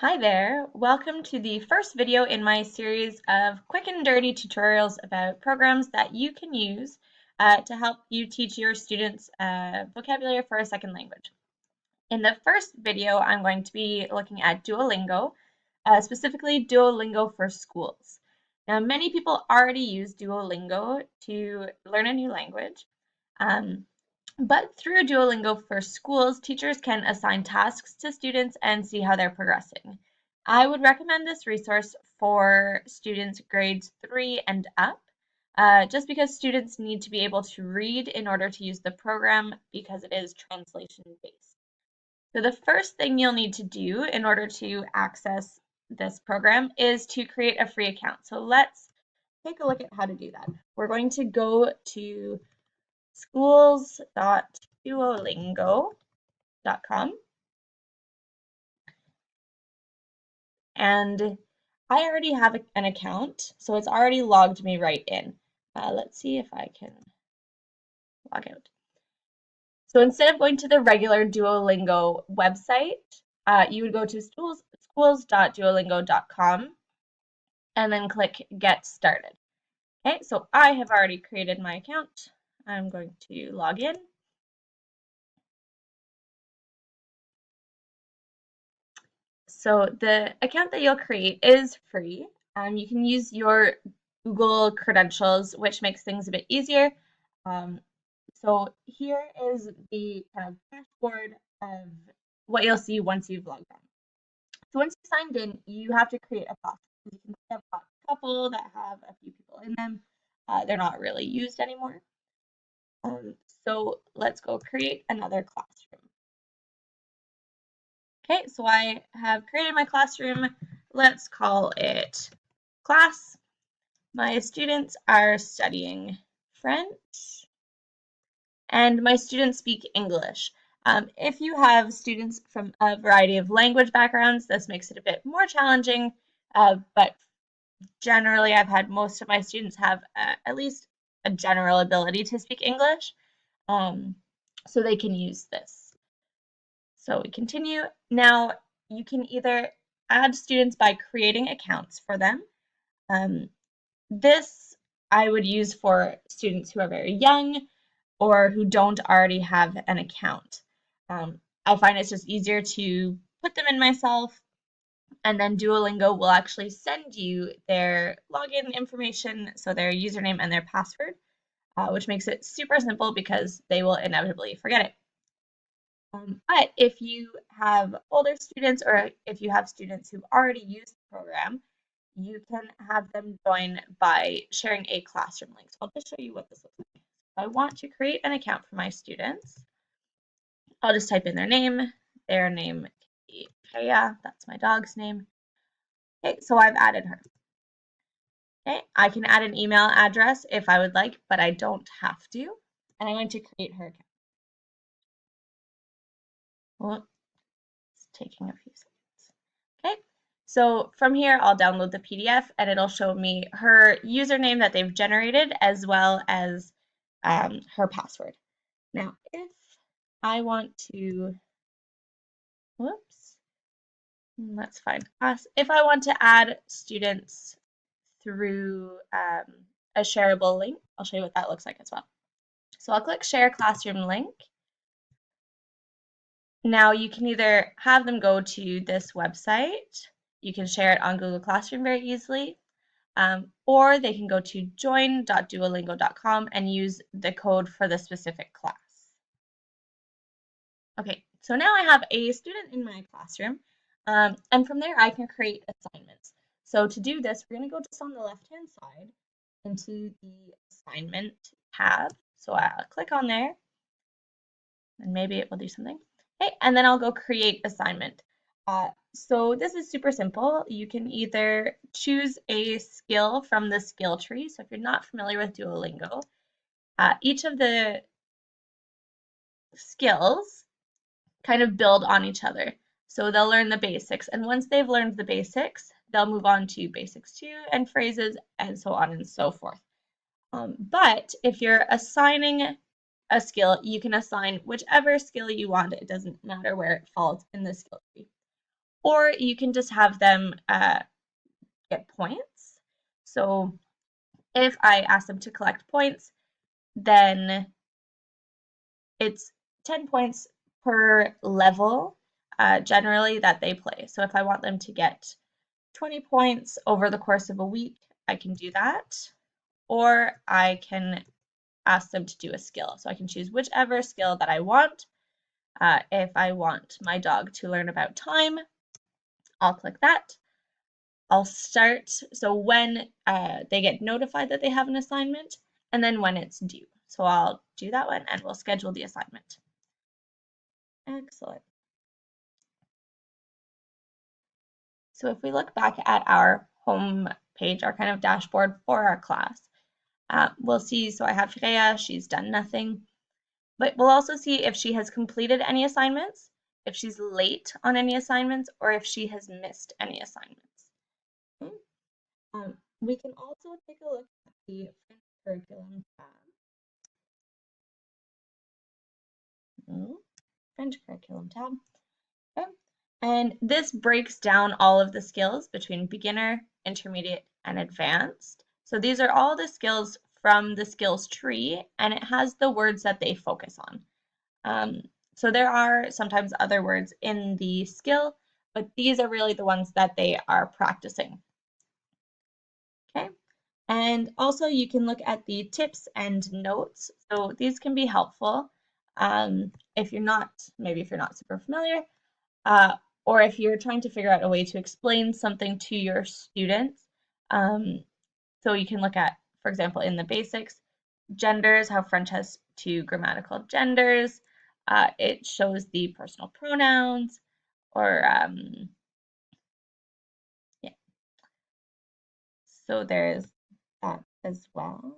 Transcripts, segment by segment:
Hi there, welcome to the first video in my series of quick and dirty tutorials about programs that you can use to help you teach your students vocabulary for a second language. In the first video, I'm going to be looking at Duolingo, specifically Duolingo for schools. Now, many people already use Duolingo to learn a new language. Um, but through Duolingo for schools, teachers can assign tasks to students and see how they're progressing. I would recommend this resource for students grades 3 and up, just because students need to be able to read in order to use the program because it is translation based. So the first thing you'll need to do in order to access this program is to create a free account. So let's take a look at how to do that. We're going to go to schools.duolingo.com. And I already have an account, so it's already logged me right in. Let's see if I can log out. So instead of going to the regular Duolingo website, you would go to schools.duolingo.com and then click Get Started. Okay, so I have already created my account. I'm going to log in. So the account that you'll create is free. You can use your Google credentials, which makes things a bit easier. Um, so here is the kind of dashboard of what you'll see once you've logged on. So once you've signed in, you have to create a classroom. You can see I've got a couple that have a few people in them. They're not really used anymore. So let's go create another classroom. Okay, so I have created my classroom. Let's call it class. My students are studying French, and my students speak English. If you have students from a variety of language backgrounds, this makes it a bit more challenging, but generally I've had most of my students have at least a general ability to speak English, so they can use this. So we continue. Now you can either add students by creating accounts for them. This I would use for students who are very young or who don't already have an account. I find it's just easier to put them in myself, and then Duolingo will actually send you their login information, so their username and their password, which makes it super simple because they will inevitably forget it. But if you have older students or if you have students who already use the program, you can have them join by sharing a classroom link. So I'll just show you what this looks like. If I want to create an account for my students, I'll just type in their name. Their name can be Kaya, that's my dog's name. Okay, so I've added her. Okay, I can add an email address if I would like, but I don't have to. And I'm going to create her account. Well, it's taking a few seconds. Okay, so from here, I'll download the PDF and it'll show me her username that they've generated as well as her password. Now, if I want to, whoops, that's fine. If I want to add students through a shareable link, I'll show you what that looks like as well. So I'll click Share Classroom Link. Now you can either have them go to this website, you can share it on Google Classroom very easily, or they can go to join.duolingo.com and use the code for the specific class. Okay, so now I have a student in my classroom, and from there I can create assignments. So to do this, we're going to go just on the left-hand side into the assignment tab. So I'll click on there, and maybe it will do something. Okay, and then I'll go create assignment. So this is super simple. You can either choose a skill from the skill tree. So if you're not familiar with Duolingo, each of the skills kind of build on each other. So they'll learn the basics, and once they've learned the basics, they'll move on to basics 2 and phrases and so on and so forth. But if you're assigning a skill, you can assign whichever skill you want. It doesn't matter where it falls in the skill tree. or you can just have them get points. So if I ask them to collect points, then it's 10 points per level generally that they play. So if I want them to get 20 points over the course of a week, I can do that. Or I can ask them to do a skill. So I can choose whichever skill that I want. If I want my dog to learn about time, I'll click that. I'll start, so when they get notified that they have an assignment, and then when it's due. So I'll do that one and we'll schedule the assignment. Excellent. So if we look back at our home page, our kind of dashboard for our class, we'll see, so I have Freya, she's done nothing, but we'll also see if she has completed any assignments, if she's late on any assignments, or if she has missed any assignments. Okay. We can also take a look at the French curriculum tab. French curriculum tab. Okay. And this breaks down all of the skills between beginner, intermediate, and advanced. So these are all the skills from the skills tree, and it has the words that they focus on. So there are sometimes other words in the skill, but these are really the ones that they are practicing. Okay. And also you can look at the tips and notes. So these can be helpful if you're not, maybe if you're not super familiar, or if you're trying to figure out a way to explain something to your students. So you can look at, for example, in the basics, genders, how French has two grammatical genders. It shows the personal pronouns, or yeah. So there's that as well.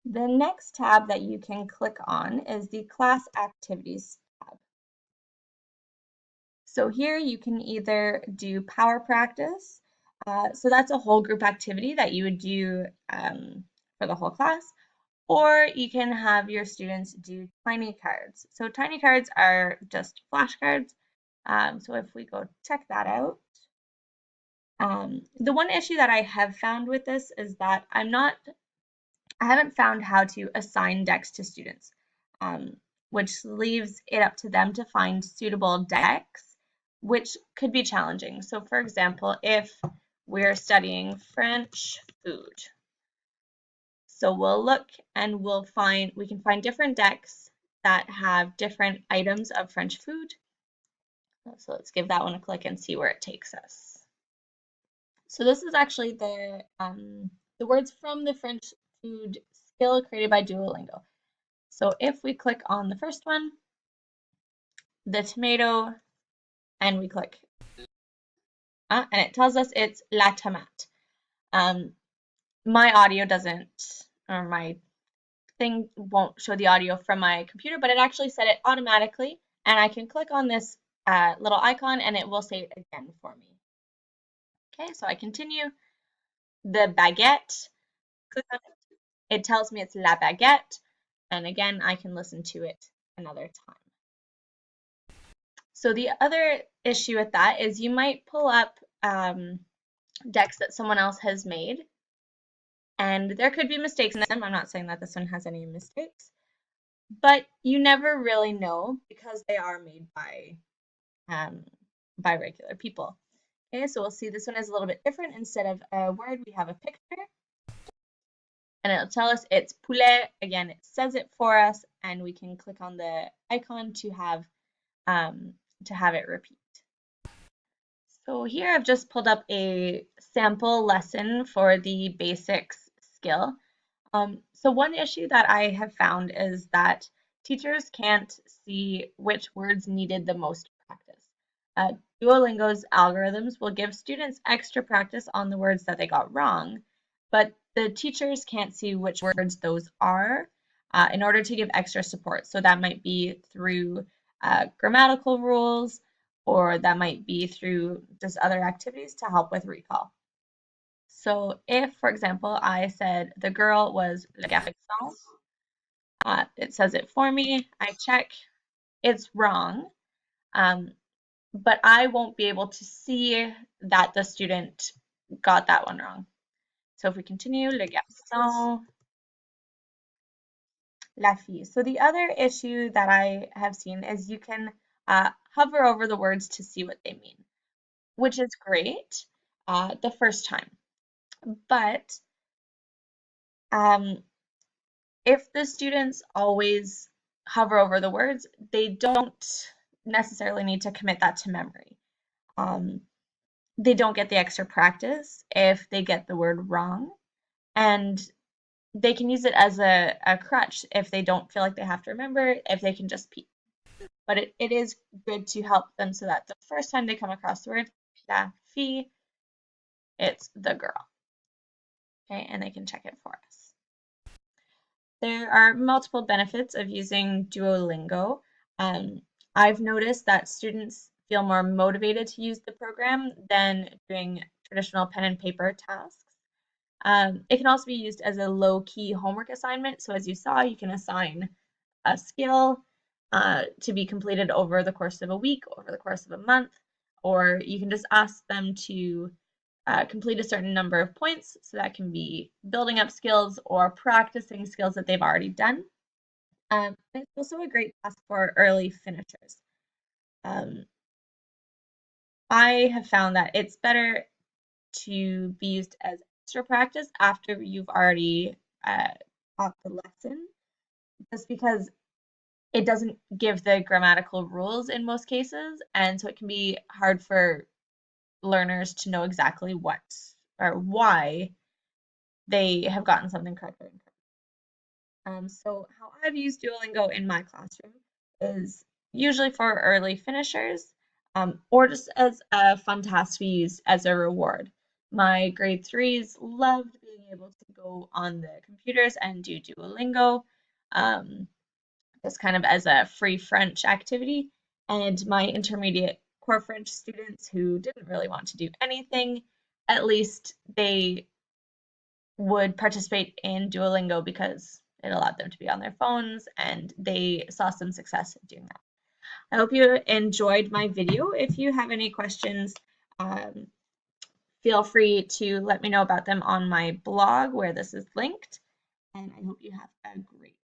The next tab that you can click on is the class activities tab. So here you can either do power practice. So that's a whole group activity that you would do for the whole class. Or you can have your students do tiny cards. So tiny cards are just flashcards. So if we go check that out, the one issue that I have found with this is that I haven't found how to assign decks to students, which leaves it up to them to find suitable decks, which could be challenging. So for example, if we're studying French food, so we'll look and we can find different decks that have different items of French food. So let's give that one a click and see where it takes us. So this is actually the words from the French food skill created by Duolingo. So if we click on the first one, the tomato, and we click, and it tells us it's la tomate. My audio doesn't, or my thing won't show the audio from my computer, but it actually said it automatically, and I can click on this little icon and it will say it again for me. Okay, so I continue. The baguette, click on it. It tells me it's la baguette, and again, I can listen to it another time. So the other issue with that is you might pull up decks that someone else has made, and there could be mistakes in them. I'm not saying that this one has any mistakes, but you never really know because they are made by regular people. Okay, so we'll see this one is a little bit different. Instead of a word, we have a picture, and it'll tell us it's poulet. Again, it says it for us, and we can click on the icon to have it repeat. So here I've just pulled up a sample lesson for the basics skill. So one issue that I have found is that teachers can't see which words needed the most practice. Duolingo's algorithms will give students extra practice on the words that they got wrong, but the teachers can't see which words those are in order to give extra support. So that might be through grammatical rules, or that might be through just other activities to help with recall. So if, for example, I said the girl was le garçon, it says it for me, I check, it's wrong. but I won't be able to see that the student got that one wrong. So if we continue, le garçon, la fille. So the other issue that I have seen is you can hover over the words to see what they mean, which is great the first time. But um, if the students always hover over the words, they don't necessarily need to commit that to memory. Um, they don't get the extra practice if they get the word wrong, and they can use it as a crutch if they don't feel like they have to remember, if they can just peek. But it is good to help them so that the first time they come across the word la fille, it's the girl. Okay, and they can check it for us. There are multiple benefits of using Duolingo. Um, I've noticed that students feel more motivated to use the program than doing traditional pen and paper tasks. It can also be used as a low-key homework assignment. So as you saw, you can assign a skill to be completed over the course of a week, over the course of a month, or you can just ask them to complete a certain number of points. So that can be building up skills or practicing skills that they've already done. It's also a great task for early finishers. Um, I have found that it's better to be used as extra practice after you've already taught the lesson, just because it doesn't give the grammatical rules in most cases, and so it can be hard for learners to know exactly what or why they have gotten something correct or incorrect. So how I've used Duolingo in my classroom is usually for early finishers, or just as a fun task to use as a reward. My grade threes loved being able to go on the computers and do Duolingo, just kind of as a free French activity. And my intermediate core French students who didn't really want to do anything, at least they would participate in Duolingo because it allowed them to be on their phones and they saw some success in doing that. I hope you enjoyed my video. If you have any questions, um, feel free to let me know about them on my blog where this is linked. And I hope you have a great